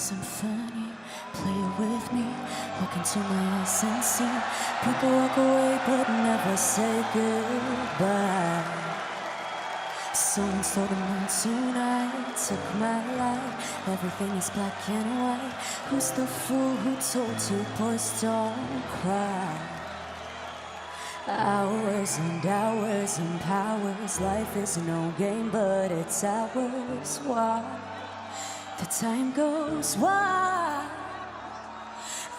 symphony. Play it with me, look into my eyes and see. People walk away but never say goodbye. Someone stole the moon tonight, took my light. Everything is black and white. Who's the fool who told you boys don't cry? Hours and hours and powers. Life is no game, but it's ours. Why? The time goes why?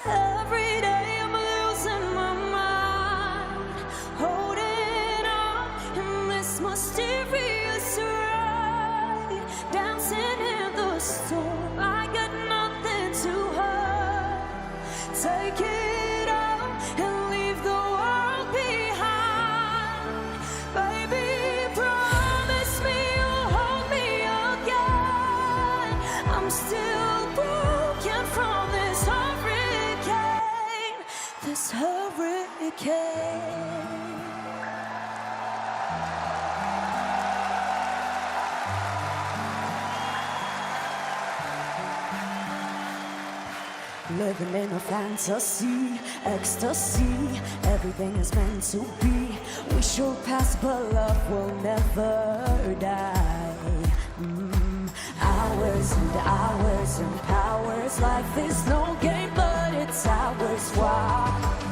Every day I'm losing my mind, holding on in this mysterious ride, dancing in the storm. I got nothing to hide. Take it all and leave the world behind. Baby, promise me you'll hold me again. I'm still broken from this hurricane. This hurricane. Living in a fantasy, ecstasy. Everything is meant to be. We shall pass, but love will never die. Hours and hours and powers. Life is no game, but it's ours. Why?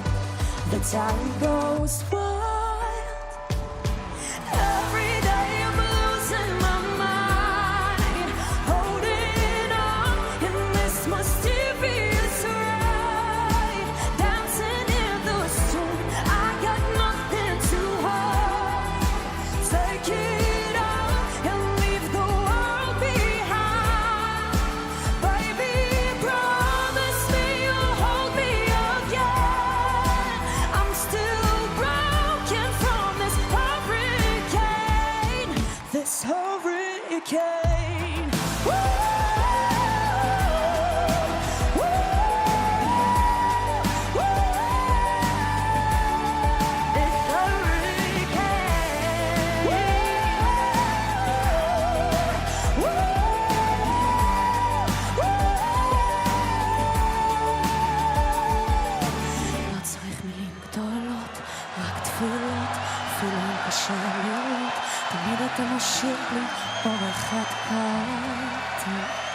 The time goes wild. Every day I'm losing my mind, holding on in this mysterious ride, dancing in the storm. I got nothing to hide. Take it all and leave the world behind. Baby, promise me you'll hold me again. I'm still broken from this hurricane. This hurricane. Woo! Woo! Woo! This hurricane. Woo! Woo! לא צריך מילים גדולות, רק תפילות, אפילו אם קשה לראות. תמיד אתה משאיר לי אור אחד קטן.